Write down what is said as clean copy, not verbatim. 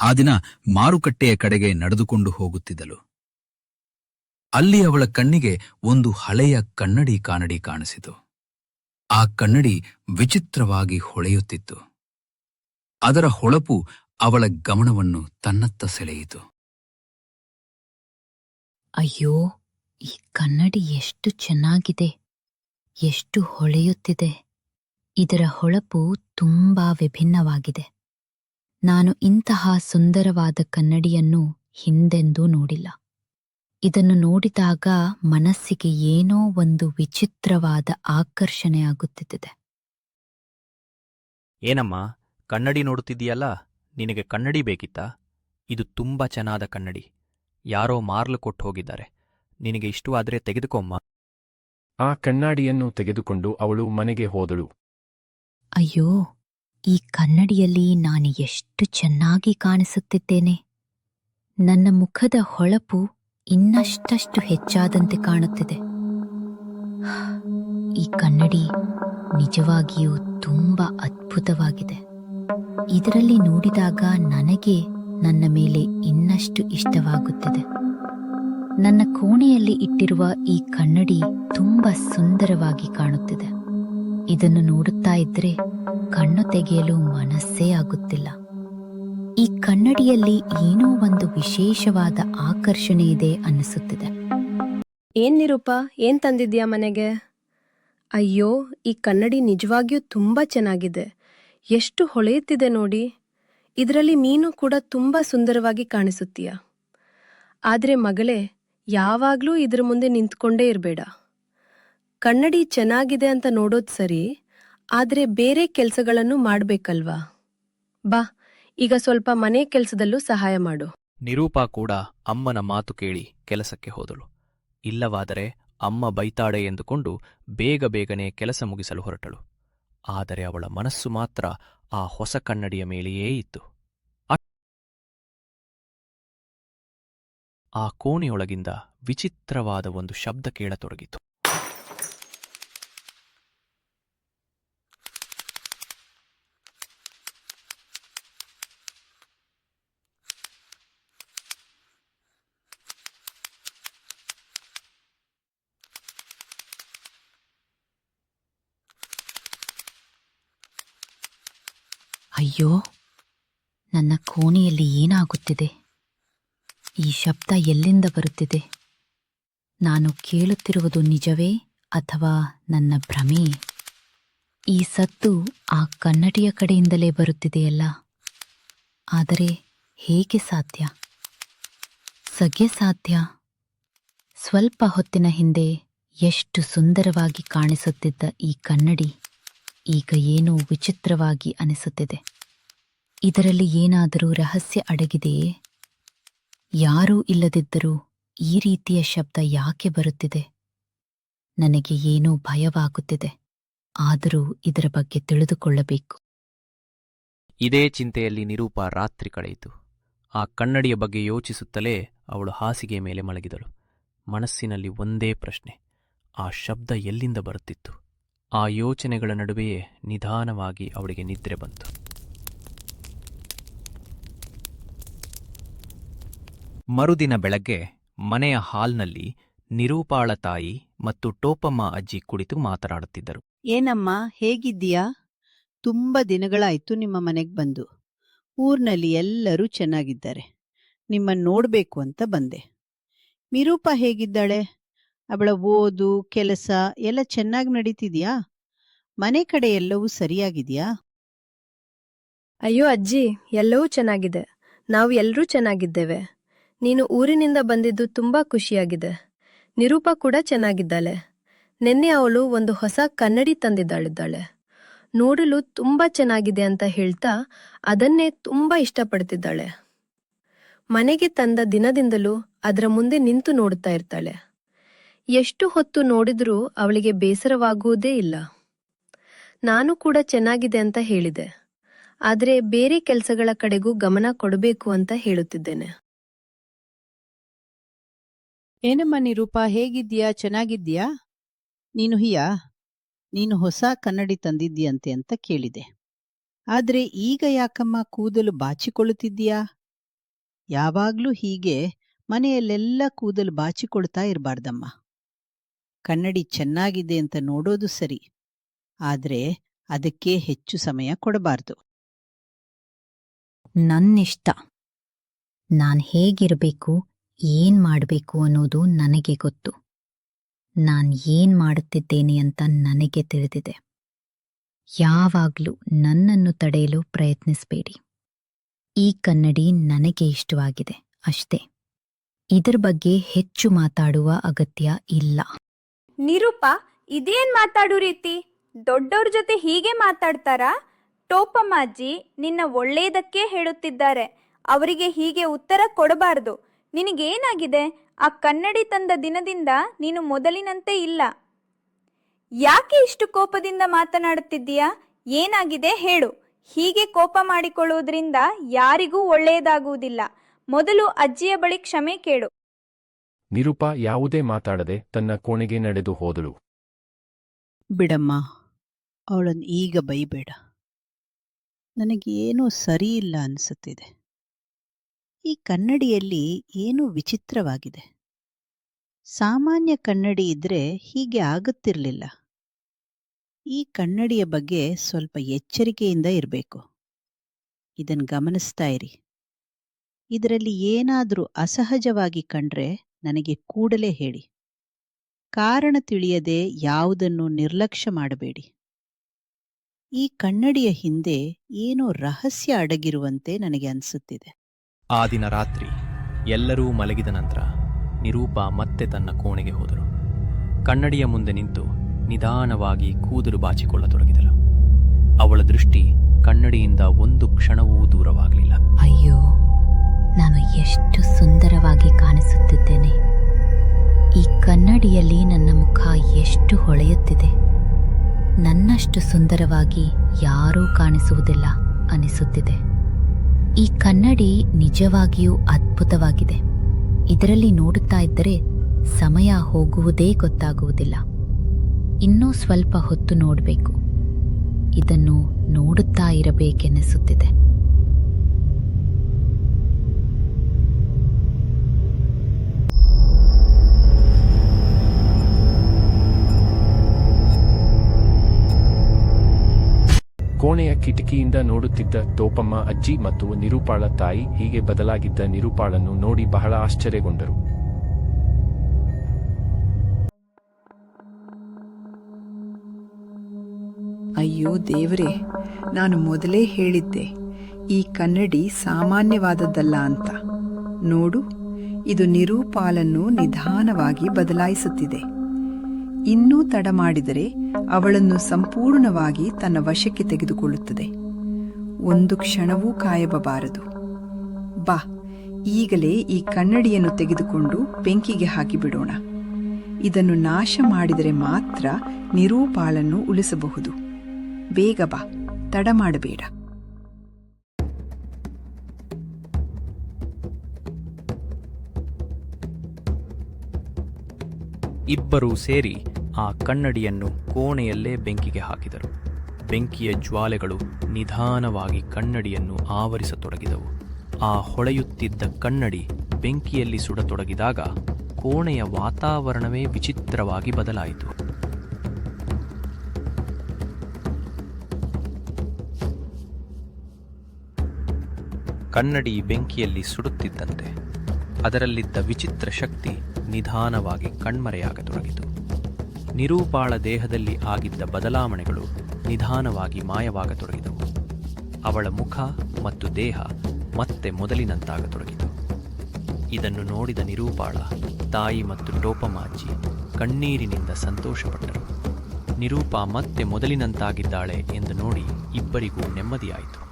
ಆ ದಿನ ಮಾರುಕಟ್ಟೆಯ ಕಡೆಗೆ ನಡೆದುಕೊಂಡು ಹೋಗುತ್ತಿದ್ದಳು. ಅಲ್ಲಿ ಅವಳ ಕಣ್ಣಿಗೆ ಒಂದು ಹಳೆಯ ಕನ್ನಡಿ ಕಾಣಿಸಿತು. ಆ ಕನ್ನಡಿ ವಿಚಿತ್ರವಾಗಿ ಹೊಳೆಯುತ್ತಿತ್ತು. ಅದರ ಹೊಳಪು ಅವಳ ಗಮನವನ್ನು ತನ್ನತ್ತ ಸೆಳೆಯಿತು. ಅಯ್ಯೋ, ಈ ಕನ್ನಡಿ ಎಷ್ಟು ಚೆನ್ನಾಗಿದೆ, ಎಷ್ಟು ಹೊಳೆಯುತ್ತಿದೆ. ಇದರ ಹೊಳಪು ತುಂಬಾ ವಿಭಿನ್ನವಾಗಿದೆ. ನಾನು ಇಂತಹ ಸುಂದರವಾದ ಕನ್ನಡಿಯನ್ನು ಹಿಂದೆಂದೂ ನೋಡಿಲ್ಲ. ಇದನ್ನು ನೋಡಿದಾಗ ಮನಸ್ಸಿಗೆ ಏನೋ ಒಂದು ವಿಚಿತ್ರವಾದ ಆಕರ್ಷಣೆಯಾಗುತ್ತಿದೆ. ಏನಮ್ಮ, ಕನ್ನಡಿ ನೋಡುತ್ತಿದ್ದೀಯಲ್ಲ, ನಿನಗೆ ಕನ್ನಡಿ ಬೇಕಿತ್ತಾ? ಇದು ತುಂಬಾ ಚೆನ್ನಾದ ಕನ್ನಡಿ. ಯಾರೋ ಮಾರ್ಲು ಕೊಟ್ಟು ಹೋಗಿದ್ದಾರೆ. ನಿನಗೆ ಇಷ್ಟವಾದರೆ ತೆಗೆದುಕೊಮ್ಮ. ಆ ಕನ್ನಡಿಯನ್ನು ತೆಗೆದುಕೊಂಡು ಅವಳು ಮನೆಗೆ ಹೋದಳು. ಅಯ್ಯೋ, ಈ ಕನ್ನಡಿಯಲ್ಲಿ ನಾನು ಎಷ್ಟು ಚೆನ್ನಾಗಿ ಕಾಣಿಸುತ್ತಿದ್ದೇನೆ. ನನ್ನ ಮುಖದ ಹೊಳಪು ಇನ್ನಷ್ಟಷ್ಟು ಹೆಚ್ಚಾದಂತೆ ಕಾಣುತ್ತಿದೆ. ಈ ಕನ್ನಡಿ ನಿಜವಾಗಿಯೂ ತುಂಬಾ ಅದ್ಭುತವಾಗಿದೆ. ಇದರಲ್ಲಿ ನೋಡಿದಾಗ ನನಗೆ ನನ್ನ ಮೇಲೆ ಇನ್ನಷ್ಟು ಇಷ್ಟವಾಗುತ್ತಿದೆ. ನನ್ನ ಕೋಣೆಯಲ್ಲಿ ಇಟ್ಟಿರುವ ಈ ಕನ್ನಡಿ ತುಂಬಾ ಸುಂದರವಾಗಿ ಕಾಣುತ್ತಿದೆ. ಇದನ್ನು ನೋಡುತ್ತಾ ಇದ್ರೆ ಕಣ್ಣು ತೆಗೆಯಲು ಮನಸ್ಸೇ ಆಗುತ್ತಿಲ್ಲ. ಈ ಕನ್ನಡಿಯಲ್ಲಿ ಏನೋ ಒಂದು ವಿಶೇಷವಾದ ಆಕರ್ಷಣೆ ಇದೆ ಅನ್ನಿಸುತ್ತಿದೆ. ಏನ್ ನಿರೂಪ, ಏನ್ ತಂದಿದ್ಯಾ ಮನೆಗೆ? ಅಯ್ಯೋ, ಈ ಕನ್ನಡಿ ನಿಜವಾಗಿಯೂ ತುಂಬಾ ಚೆನ್ನಾಗಿದೆ. ಎಷ್ಟು ಹೊಳೆಯುತ್ತಿದೆ ನೋಡಿ. ಇದರಲ್ಲಿ ನೀನು ಕೂಡ ತುಂಬಾ ಸುಂದರವಾಗಿ ಕಾಣಿಸುತ್ತೀಯ. ಆದ್ರೆ ಮಗಳೇ, ಯಾವಾಗ್ಲೂ ಇದ್ರ ಮುಂದೆ ನಿಂತ್ಕೊಂಡೇ ಇರಬೇಡ. ಕನ್ನಡಿ ಚೆನ್ನಾಗಿದೆ ಅಂತ ನೋಡೋದ್ ಸರಿ, ಆದ್ರೆ ಬೇರೆ ಕೆಲಸಗಳನ್ನು ಮಾಡ್ಬೇಕಲ್ವಾ? ಬಾ, ಈಗ ಸ್ವಲ್ಪ ಮನೆ ಕೆಲಸದಲ್ಲೂ ಸಹಾಯ ಮಾಡು. ನಿರೂಪಾ ಕೂಡ ಅಮ್ಮನ ಮಾತು ಕೇಳಿ ಕೆಲಸಕ್ಕೆ ಹೋದಳು. ಇಲ್ಲವಾದರೆ ಅಮ್ಮ ಬೈತಾಳೆ ಎಂದುಕೊಂಡು ಬೇಗನೆ ಕೆಲಸ ಮುಗಿಸಲು ಹೊರಟಳು. ಆದರೆ ಅವಳ ಮನಸ್ಸು ಮಾತ್ರ ಆ ಹೊಸ ಕನ್ನಡಿಯ ಮೇಲೆಯೇ ಇತ್ತು. ಆ ಕೋಣೆಯೊಳಗಿಂದ ವಿಚಿತ್ರವಾದ ಒಂದು ಶಬ್ದ ಕೇಳತೊಡಗಿತು. ಅಯ್ಯೋ, ನನ್ನ ಕೋಣೆಯಲ್ಲಿ ಏನಾಗುತ್ತಿದೆ? ಈ ಶಬ್ದ ಎಲ್ಲಿಂದ ಬರುತ್ತಿದೆ? ನಾನು ಕೇಳುತ್ತಿರುವುದು ನಿಜವೇ ಅಥವಾ ನನ್ನ ಭ್ರಮೆಯೇ? ಈ ಸದ್ದು ಆ ಕನ್ನಡಿಯ ಕಡೆಯಿಂದಲೇ ಬರುತ್ತಿದೆಯಲ್ಲ. ಆದರೆ ಹೇಗೆ ಸಾಧ್ಯ? ಸಾಧ್ಯ. ಸ್ವಲ್ಪ ಹೊತ್ತಿನ ಹಿಂದೆ ಎಷ್ಟು ಸುಂದರವಾಗಿ ಕಾಣಿಸುತ್ತಿದ್ದ ಈ ಕನ್ನಡಿ ಈಗ ಏನೋ ವಿಚಿತ್ರವಾಗಿ ಅನಿಸುತ್ತಿದೆ. ಇದರಲ್ಲಿ ಏನಾದರೂ ರಹಸ್ಯ ಅಡಗಿದೆಯೇ? ಯಾರೂ ಇಲ್ಲದಿದ್ದರೂ ಈ ರೀತಿಯ ಶಬ್ದ ಯಾಕೆ ಬರುತ್ತಿದೆ? ನನಗೆ ಏನೋ ಭಯವಾಗುತ್ತಿದೆ. ಆದರೂ ಇದರ ಬಗ್ಗೆ ತಿಳಿದುಕೊಳ್ಳಬೇಕು. ಇದೇ ಚಿಂತೆಯಲ್ಲಿ ನಿರೂಪಾ ರಾತ್ರಿ ಕಳೆಯಿತು. ಆ ಕನ್ನಡಿಯ ಬಗ್ಗೆ ಯೋಚಿಸುತ್ತಲೇ ಅವಳು ಹಾಸಿಗೆ ಮೇಲೆ ಮಲಗಿದಳು. ಮನಸ್ಸಿನಲ್ಲಿ ಒಂದೇ ಪ್ರಶ್ನೆ: ಆ ಶಬ್ದ ಎಲ್ಲಿಂದ ಬರುತ್ತಿತ್ತು? ಆ ಯೋಚನೆಗಳ ನಡುವೆಯೇ ನಿಧಾನವಾಗಿ ಅವಳಿಗೆ ನಿದ್ರೆ ಬಂತು. ಮರುದಿನ ಬೆಳಗ್ಗೆ ಮನೆಯ ಹಾಲ್ನಲ್ಲಿ ನಿರೂಪಾಳ ತಾಯಿ ಮತ್ತು ಟೋಪಮ್ಮ ಅಜ್ಜಿ ಕುಳಿತು ಮಾತನಾಡುತ್ತಿದ್ದರು. ಏನಮ್ಮ, ಹೇಗಿದ್ದೀಯಾ? ತುಂಬ ದಿನಗಳಾಯ್ತು ನಿಮ್ಮ ಮನೆಗೆ ಬಂದು. ಊರ್ನಲ್ಲಿ ಎಲ್ಲರೂ ಚೆನ್ನಾಗಿದ್ದಾರೆ. ನಿಮ್ಮನ್ನು ನೋಡ್ಬೇಕು ಅಂತ ಬಂದೆ. ನಿರೂಪಾ ಹೇಗಿದ್ದಾಳೆ? ಅವಳ ಓದು ಕೆಲಸ ಎಲ್ಲ ಚೆನ್ನಾಗಿ ನಡೀತಿದ್ಯಾ? ಮನೆ ಕಡೆ ಎಲ್ಲವೂ ಸರಿಯಾಗಿದೆಯಾ? ಅಯ್ಯೋ ಅಜ್ಜಿ, ಎಲ್ಲವೂ ಚೆನ್ನಾಗಿದೆ. ನಾವು ಎಲ್ಲರೂ ಚೆನ್ನಾಗಿದ್ದೇವೆ. ನೀನು ಊರಿನಿಂದ ಬಂದಿದ್ದು ತುಂಬಾ ಖುಷಿಯಾಗಿದೆ. ನಿರೂಪಾ ಕೂಡ ಚೆನ್ನಾಗಿದ್ದಾಳೆ. ನಿನ್ನೆ ಅವಳು ಒಂದು ಹೊಸ ಕನ್ನಡಿ ತಂದಿದ್ದಾಳಿದ್ದಾಳೆ. ನೋಡಲು ತುಂಬಾ ಚೆನ್ನಾಗಿದೆ ಅಂತ ಹೇಳ್ತಾ ಅದನ್ನೇ ತುಂಬಾ ಇಷ್ಟಪಡ್ತಿದ್ದಾಳೆ. ಮನೆಗೆ ತಂದ ದಿನದಿಂದಲೂ ಅದರ ಮುಂದೆ ನಿಂತು ನೋಡುತ್ತಾ ಇರ್ತಾಳೆ. ಎಷ್ಟು ಹೊತ್ತು ನೋಡಿದ್ರೂ ಅವಳಿಗೆ ಬೇಸರವಾಗುವುದೇ ಇಲ್ಲ. ನಾನು ಕೂಡ ಚೆನ್ನಾಗಿದೆ ಅಂತ ಹೇಳಿದೆ, ಆದರೆ ಬೇರೆ ಕೆಲಸಗಳ ಕಡೆಗೂ ಗಮನ ಕೊಡಬೇಕು ಅಂತ ಹೇಳುತ್ತಿದ್ದೇನೆ. ಏನಮ್ಮ ನಿರೂಪಾ, ಹೇಗಿದ್ದೀಯಾ? ಚೆನ್ನಾಗಿದ್ದೀಯಾ? ನೀನು ಹೊಸ ಕನ್ನಡಿ ತಂದಿದ್ದೀಯಂತೆ ಅಂತ ಕೇಳಿದೆ. ಆದ್ರೆ ಈಗ ಯಾಕಮ್ಮ ಕೂದಲು ಬಾಚಿಕೊಳ್ಳುತ್ತಿದ್ದೀಯಾ? ಯಾವಾಗ್ಲೂ ಹೀಗೆ ಮನೆಯಲ್ಲೆಲ್ಲ ಕೂದಲು ಬಾಚಿಕೊಳ್ತಾ ಇರಬಾರ್ದಮ್ಮ. ಕನ್ನಡಿ ಚೆನ್ನಾಗಿದೆ ಅಂತ ನೋಡೋದು ಸರಿ, ಆದ್ರೆ ಅದಕ್ಕೆ ಹೆಚ್ಚು ಸಮಯ ಕೊಡಬಾರ್ದು. ನನ್ನಿಷ್ಟ. ನಾನ್ ಹೇಗಿರಬೇಕು, ಏನ್ ಮಾಡ್ಬೇಕು ಅನ್ನೋದು ನನಗೆ ಗೊತ್ತು. ನಾನ್ ಏನ್ ಮಾಡುತ್ತಿದ್ದೇನೆ ಅಂತ ನನಗೆ ತಿಳಿದಿದೆ. ಯಾವಾಗ್ಲೂ ನನ್ನನ್ನು ತಡೆಯಲು ಪ್ರಯತ್ನಿಸಬೇಡಿ. ಈ ಕನ್ನಡಿ ನನಗೆ ಇಷ್ಟವಾಗಿದೆ ಅಷ್ಟೇ. ಇದರ ಬಗ್ಗೆ ಹೆಚ್ಚು ಮಾತಾಡುವ ಅಗತ್ಯ ಇಲ್ಲ. ನಿರೂಪ, ಇದೇನ್ ಮಾತಾಡು ರೀತಿ? ದೊಡ್ಡವ್ರ ಜೊತೆ ಹೀಗೆ ಮಾತಾಡ್ತಾರಾ? ಟೋಪಮ್ಮಾಜಿ ನಿನ್ನ ಒಳ್ಳೇದಕ್ಕೆ ಹೇಳುತ್ತಿದ್ದಾರೆ. ಅವರಿಗೆ ಹೀಗೆ ಉತ್ತರ ಕೊಡಬಾರದು. ನಿನಗೇನಾಗಿದೆ? ಆ ಕನ್ನಡಿ ತಂದ ದಿನದಿಂದ ನೀನು ಮೊದಲಿನಂತೆ ಇಲ್ಲ. ಯಾಕೆ ಇಷ್ಟು ಕೋಪದಿಂದ ಮಾತನಾಡುತ್ತಿದ್ದೀಯಾ? ಏನಾಗಿದೆ ಹೇಳು. ಹೀಗೆ ಕೋಪ ಮಾಡಿಕೊಳ್ಳುವುದರಿಂದ ಯಾರಿಗೂ ಒಳ್ಳೆಯದಾಗುವುದಿಲ್ಲ. ಮೊದಲು ಅಜ್ಜಿಯ ಬಳಿ ಕ್ಷಮೆ ಕೇಳು. ನಿರೂಪ ಯಾವುದೇ ಮಾತಾಡದೆ ತನ್ನ ಕೋಣೆಗೆ ನಡೆದು ಹೋದಳು. ಬಿಡಮ್ಮ, ಅವಳನ್ನು ಈಗ ಬೈಬೇಡ. ನನಗೇನೋ ಸರಿಯಿಲ್ಲ ಅನಿಸುತ್ತಿದೆ. ಈ ಕನ್ನಡಿಯಲ್ಲಿ ಏನೋ ವಿಚಿತ್ರವಾಗಿದೆ. ಸಾಮಾನ್ಯ ಕನ್ನಡಿ ಇದ್ರೆ ಹೀಗೆ ಆಗುತ್ತಿರಲಿಲ್ಲ. ಈ ಕನ್ನಡಿಯ ಬಗ್ಗೆ ಸ್ವಲ್ಪ ಎಚ್ಚರಿಕೆಯಿಂದ ಇರಬೇಕು. ಇದನ್ನು ಗಮನಿಸ್ತಾ ಇರಿ. ಇದರಲ್ಲಿ ಏನಾದರೂ ಅಸಹಜವಾಗಿ ಕಂಡ್ರೆ ನನಗೆ ಕೂಡಲೇ ಹೇಳಿ. ಕಾರಣ ತಿಳಿಯದೆ ಯಾವುದನ್ನು ನಿರ್ಲಕ್ಷ್ಯ ಮಾಡಬೇಡಿ. ಈ ಕನ್ನಡಿಯ ಹಿಂದೆ ಏನೋ ರಹಸ್ಯ ಅಡಗಿರುವಂತೆ ನನಗೆ ಅನಿಸುತ್ತಿದೆ. ಆ ದಿನ ರಾತ್ರಿ ಎಲ್ಲರೂ ಮಲಗಿದ ನಂತರ ನಿರೂಪಾ ಮತ್ತೆ ತನ್ನ ಕೋಣೆಗೆ ಹೋದಳು. ಕನ್ನಡಿಯ ಮುಂದೆ ನಿಂತು ನಿಧಾನವಾಗಿ ಕೂದಲು ಬಾಚಿಕೊಳ್ಳತೊಡಗಿದಳು. ಅವಳ ದೃಷ್ಟಿ ಕನ್ನಡಿಯಿಂದ ಒಂದು ಕ್ಷಣವೂ ದೂರವಾಗಲಿಲ್ಲ. ಅಯ್ಯೋ, ನಾನು ಎಷ್ಟು ಸುಂದರವಾಗಿ ಕಾಣಿಸುತ್ತಿದ್ದೇನೆ. ಈ ಕನ್ನಡಿಯಲ್ಲಿ ನನ್ನ ಮುಖ ಎಷ್ಟು ಹೊಳೆಯುತ್ತಿದೆ. ನನ್ನಷ್ಟು ಸುಂದರವಾಗಿ ಯಾರೂ ಕಾಣಿಸುವುದಿಲ್ಲ ಅನಿಸುತ್ತಿದೆ. ಈ ಕನ್ನಡಿ ನಿಜವಾಗಿಯೂ ಅದ್ಭುತವಾಗಿದೆ. ಇದರಲ್ಲಿ ನೋಡುತ್ತಾ ಇದ್ದರೆ ಸಮಯ ಹೋಗುವುದೇ ಗೊತ್ತಾಗುವುದಿಲ್ಲ. ಇನ್ನೂ ಸ್ವಲ್ಪ ಹೊತ್ತು ನೋಡಬೇಕು. ಇದನ್ನು ನೋಡುತ್ತಾ ಇರಬೇಕೆನ್ನಿಸುತ್ತಿದೆ. ಕೋಣೆಯ ಕಿಟಕಿಯಿಂದ ನೋಡುತ್ತಿದ್ದ ಟೋಪಮ್ಮ ಅಜ್ಜಿ ಮತ್ತು ನಿರೂಪಾಳ ತಾಯಿ ಹೀಗೆ ಬದಲಾಗಿದ್ದ ನಿರೂಪಾಳನ್ನು ನೋಡಿ ಬಹಳ ಆಶ್ಚರ್ಯಗೊಂಡರು. ಅಯ್ಯೋ ದೇವ್ರೇ, ನಾನು ಮೊದಲೇ ಹೇಳಿದ್ದೆ ಈ ಕನ್ನಡಿ ಸಾಮಾನ್ಯವಾದದ್ದಲ್ಲ ಅಂತ. ನೋಡು, ಇದು ನಿರೂಪಾಳನ್ನು ನಿಧಾನವಾಗಿ ಬದಲಾಯಿಸುತ್ತಿದೆ. ಇನ್ನೂ ತಡ ಮಾಡಿದರೆ ಅವಳನ್ನು ಸಂಪೂರ್ಣವಾಗಿ ತನ್ನ ವಶಕ್ಕೆ ತೆಗೆದುಕೊಳ್ಳುತ್ತದೆ. ಒಂದು ಕ್ಷಣವೂ ಕಾಯಬಾರದು. ಬಾ, ಈಗಲೇ ಈ ಕನ್ನಡಿಯನ್ನು ತೆಗೆದುಕೊಂಡು ಬೆಂಕಿಗೆ ಹಾಕಿಬಿಡೋಣ. ಇದನ್ನು ನಾಶ ಮಾಡಿದರೆ ಮಾತ್ರ ನಿರೂಪಾಳನ್ನು ಉಳಿಸಬಹುದು. ಬೇಗ ಬಾ, ತಡ ಮಾಡಬೇಡ. ಇಬ್ಬರೂ ಸೇರಿ ಆ ಕನ್ನಡಿಯನ್ನು ಕೋಣೆಯಲ್ಲೇ ಬೆಂಕಿಗೆ ಹಾಕಿದರು. ಬೆಂಕಿಯ ಜ್ವಾಲೆಗಳು ನಿಧಾನವಾಗಿ ಕನ್ನಡಿಯನ್ನು ಆವರಿಸತೊಡಗಿದವು. ಆ ಹೊಳೆಯುತ್ತಿದ್ದ ಕನ್ನಡಿ ಬೆಂಕಿಯಲ್ಲಿ ಸುಡತೊಡಗಿದಾಗ ಕೋಣೆಯ ವಾತಾವರಣವೇ ವಿಚಿತ್ರವಾಗಿ ಬದಲಾಯಿತು. ಕನ್ನಡಿ ಬೆಂಕಿಯಲ್ಲಿ ಸುಡುತ್ತಿದ್ದಂತೆ ಅದರಲ್ಲಿದ್ದ ವಿಚಿತ್ರ ಶಕ್ತಿ ನಿಧಾನವಾಗಿ ಕಣ್ಮರೆಯಾಗತೊಡಗಿತು. ನಿರೂಪಾಳ ದೇಹದಲ್ಲಿ ಆಗಿದ್ದ ಬದಲಾವಣೆಗಳು ನಿಧಾನವಾಗಿ ಮಾಯವಾಗತೊಡಗಿದವು. ಅವಳ ಮುಖ ಮತ್ತು ದೇಹ ಮತ್ತೆ ಮೊದಲಿನಂತಾಗತೊಡಗಿತು. ಇದನ್ನು ನೋಡಿದ ನಿರೂಪಾಳ ತಾಯಿ ಮತ್ತು ಟೋಪಮ್ಮಾಜಿ ಕಣ್ಣೀರಿನಿಂದ ಸಂತೋಷಪಟ್ಟರು. ನಿರೂಪಾ ಮತ್ತೆ ಮೊದಲಿನಂತಾಗಿದ್ದಾಳೆ ಎಂದು ನೋಡಿ ಇಬ್ಬರಿಗೂ ನೆಮ್ಮದಿಯಾಯಿತು.